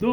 2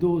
2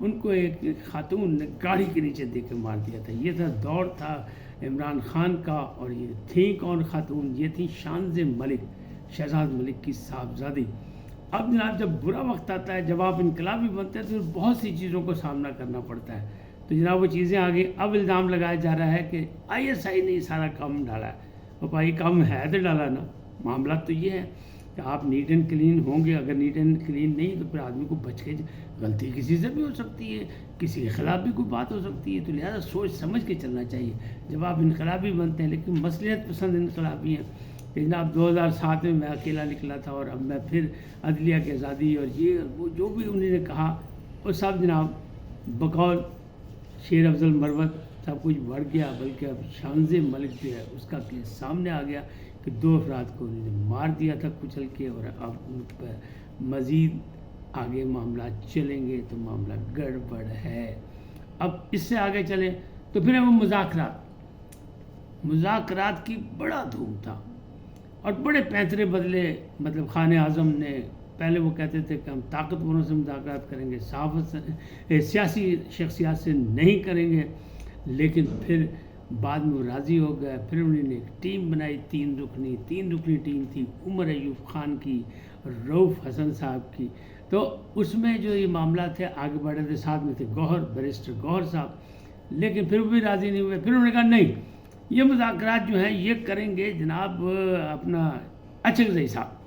ان کو ایک خاتون نے گاڑی کے نیچے دے کے مار دیا تھا۔ یہ تھا دور تھا عمران خان کا، اور یہ تھیں کون خاتون؟ یہ تھیں شانز ملک، شہزاد ملک کی صاحبزادی۔ اب جناب جب برا وقت آتا ہے، جب آپ انقلابی بنتے ہیں، تو بہت سی چیزوں کو سامنا کرنا پڑتا ہے۔ تو جناب وہ چیزیں آگے، اب الزام لگایا جا رہا ہے کہ ISI نے سارا کام ڈالا ہے۔ اور بھائی کام ہے تو ڈالا نا، معاملات تو یہ ہے کہ آپ نیٹ اینڈ کلین ہوں گے، اگر نیٹ اینڈ کلین نہیں تو پھر آدمی کو بچ کے، غلطی کسی سے بھی ہو سکتی ہے، کسی کے خلاف بھی کوئی بات ہو سکتی ہے، تو لہٰذا سوچ سمجھ کے چلنا چاہیے جب آپ انقلابی بنتے ہیں۔ لیکن مصلحت پسند انقلابی ہیں کہ جناب 2007 میں اکیلا نکلا تھا، اور اب میں پھر عدلیہ کی آزادی اور یہ وہ جو بھی انہوں نے کہا وہ سب جناب بقول شیر افضل مروت سب کچھ بڑھ گیا، بلکہ اب شانز ملک جو ہے اس کا کیس سامنے آ گیا کہ 2 افراد کو انہوں نے مار دیا تھا کچل کے، اور اب ان پر مزید آگے معاملات چلیں گے تو معاملہ گڑبڑ ہے۔ اب اس سے آگے چلیں تو پھر وہ مذاکرات کی بڑا دھوم تھا، اور بڑے پینترے بدلے، مطلب خان اعظم نے پہلے وہ کہتے تھے کہ ہم طاقتوروں سے مذاکرات کریں گے، سیاسی شخصیات سے نہیں کریں گے، لیکن پھر بعد میں وہ راضی ہو گئے۔ پھر انہوں نے ایک ٹیم بنائی، 3 رکنی ٹیم تھی، عمر ایوب خان کی، رؤف حسن صاحب کی۔ تو اس میں جو یہ معاملات تھے آگے بڑھے تھے، ساتھ میں تھے بیرسٹر گوہر صاحب، لیکن پھر بھی راضی نہیں ہوئے۔ پھر انہوں نے کہا نہیں، یہ مذاکرات جو ہیں یہ کریں گے جناب اپنا اچھک صاحب،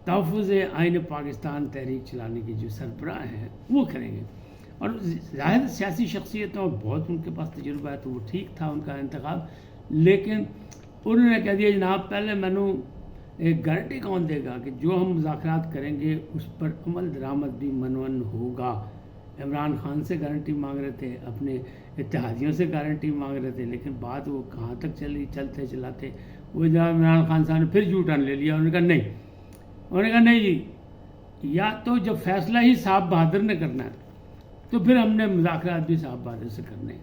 تحفظ آئین پاکستان تحریک چلانے کے جو سربراہ ہیں وہ کریں گے، اور ظاہر سیاسی شخصیتوں بہت ان کے پاس تجربہ ہے، تو وہ ٹھیک تھا ان کا انتخاب۔ لیکن انہوں نے کہہ دیا جناب پہلے مینو ایک گارنٹی کون دے گا کہ جو ہم مذاکرات کریں گے اس پر عمل درآمد بھی منون ہوگا۔ عمران خان سے گارنٹی مانگ رہے تھے، اپنے اتحادیوں سے گارنٹی مانگ رہے تھے، لیکن بات وہ کہاں تک چلتے چلاتے وہ جناب عمران خان صاحب نے پھر یو ٹرن لے لیا۔ انہوں نے کہا نہیں جی، یا تو جب فیصلہ ہی صاحب بہادر نے کرنا ہے تو پھر ہم نے مذاکرات بھی صاحب بہادر سے کرنے ہیں،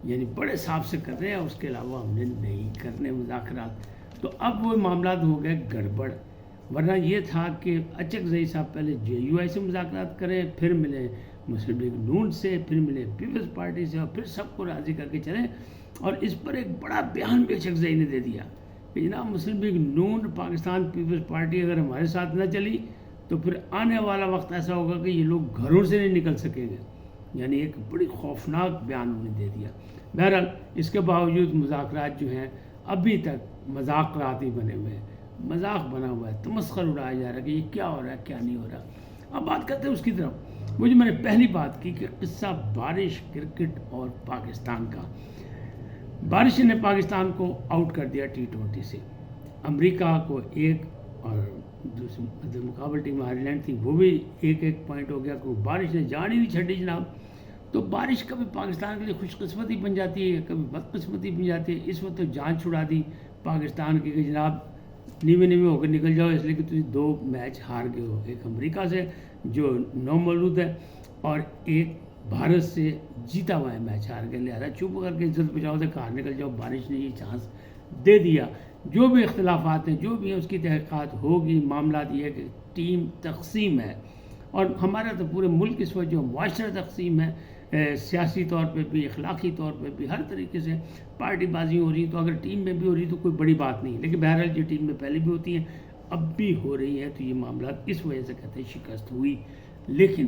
یعنی بڑے صاحب سے کر رہے ہیں، اس کے علاوہ ہم نے نہیں کرنے مذاکرات۔ تو اب وہ معاملات ہو گئے گڑبڑ، ورنہ یہ تھا کہ اچک زئی صاحب پہلے JUI سے مذاکرات کریں، پھر ملے مسلم لیگ نون سے، پھر ملے پیپلز پارٹی سے، اور پھر سب کو راضی کر کے چلیں۔ اور اس پر ایک بڑا بیان بھی اچک زئی نے دے دیا کہ جناب مسلم لیگ نون، پاکستان پیپلز پارٹی اگر ہمارے ساتھ نہ چلی تو پھر آنے والا وقت ایسا ہوگا کہ یہ لوگ گھروں سے نہیں نکل سکیں گے، یعنی ایک بڑی خوفناک بیان انہوں نے دے دیا۔ بہرحال اس کے باوجود مذاکرات جو ہیں ابھی تک مذاکرات ہی بنے ہوئے ہیں، مذاق بنا ہوا ہے، تمسخر اڑایا جا رہا ہے کہ یہ کیا ہو رہا ہے کیا نہیں ہو رہا۔ اب بات کرتے ہیں اس کی طرف، وہ جو میں نے پہلی بات کی کہ قصہ بارش، کرکٹ اور پاکستان کا۔ بارش نے پاکستان کو آؤٹ کر دیا T20 سے، امریکہ کو 1، اور دوسری مقابل ٹیم آئرلینڈ تھی وہ بھی 1 پوائنٹ ہو گیا، کیونکہ بارش نے جان ہی نہیں چھڑی جناب۔ تو بارش کبھی پاکستان کے لیے خوش قسمتی بن جاتی ہے، کبھی بد قسمتی بن جاتی ہے۔ اس وقت تو جان چھڑا دی پاکستان کی کہ جناب نیوے ہو کے نکل جاؤ، اس لیے کہ تم 2 میچ ہار گئے ہو، ایک امریکہ سے جو نومولود ہے، اور ایک بھارت سے جیتا ہوا ہے میچ ہار گئے، لہذا چپ کر کے عزت بچاؤ سے باہر نکل جاؤ۔ بارش نے یہ چانس دے دیا۔ جو بھی اختلافات ہیں، جو بھی ہیں، اس کی تحقیقات ہوگی۔ معاملات یہ ہے کہ ٹیم تقسیم ہے، اور ہمارا تو پورے ملک اس وقت جو معاشرہ تقسیم ہے، سیاسی طور پہ بھی، اخلاقی طور پہ بھی، ہر طریقے سے پارٹی بازی ہو رہی، تو اگر ٹیم میں بھی ہو رہی تو کوئی بڑی بات نہیں، لیکن بہرحال جو ٹیم میں پہلے بھی ہوتی ہیں اب بھی ہو رہی ہیں، تو یہ معاملات اس وجہ سے کہتے ہیں شکست ہوئی۔ لیکن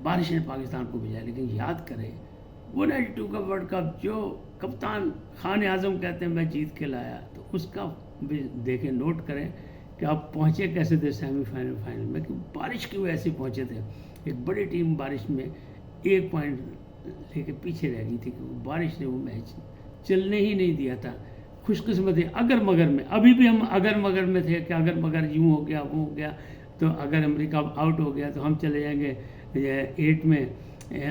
بارش نے پاکستان کو بھیجا، لیکن یاد کریں وہ 92 کا ورلڈ کپ جو کپتان خان اعظم کہتے ہیں میں جیت کے لایا، تو اس کا بھی دیکھیں، نوٹ کریں کہ آپ پہنچے کیسے تھے سیمی فائنل میں، کہ بارش کی وجہ سے پہنچے تھے۔ ایک بڑی ٹیم بارش میں 1 پوائنٹ لے کے پیچھے رہ گئی تھی، کہ بارش نے وہ میچ چلنے ہی نہیں دیا تھا۔ خوش قسمت ہے اگر مگر میں، ابھی بھی ہم اگر مگر میں تھے کہ اگر مگر یوں ہو گیا وہ ہو گیا، تو اگر امریکہ آؤٹ ہو گیا تو ہم چلے جائیں گے 8 میں،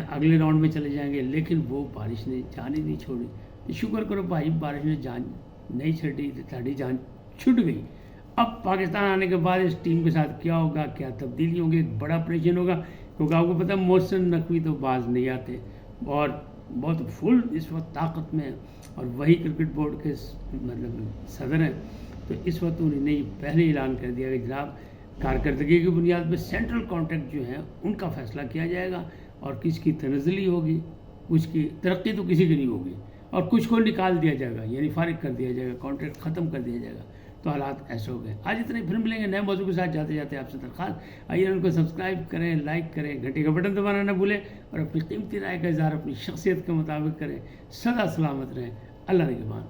اگلے راؤنڈ میں چلے جائیں گے، لیکن وہ بارش نے جان ہی نہیں چھوڑی۔ شکر کرو بھائی بارش نے جان نہیں چھڑی، تھوڑی جان چھٹ گئی۔ اب پاکستان آنے کے بعد اس ٹیم کے ساتھ کیا ہوگا، کیا تبدیلی ہوگی، ایک بڑا آپریشن ہوگا، کیونکہ آپ کو پتہ ہے محسن نقوی تو باز نہیں آتے، اور بہت فل اس وقت طاقت میں، اور وہی کرکٹ بورڈ کے مطلب صدر ہیں۔ تو اس وقت انہوں نے پہلے اعلان کر دیا کہ جناب کارکردگی کی بنیاد پہ سینٹرل کانٹریکٹ جو ہیں ان کا فیصلہ کیا جائے گا، اور کس کی تنزلی ہوگی، کچھ کی ترقی تو کسی کی نہیں ہوگی، اور کچھ کو نکال دیا جائے گا، یعنی فارغ کر دیا جائے گا، کانٹریکٹ ختم کر دیا جائے گا. تو حالات ایسے ہو گئے. آج اتنے، پھر ملیں گے نئے موضوع کے ساتھ. جاتے جاتے آپ سے درخواست، آئیے ان کو سبسکرائب کریں، لائک کریں، گھنٹے کا بٹن دبانا نہ بھولیں، اور اپنی قیمتی رائے کا اظہار اپنی شخصیت کے مطابق کریں. سدا سلامت رہیں. اللہ نگہبان.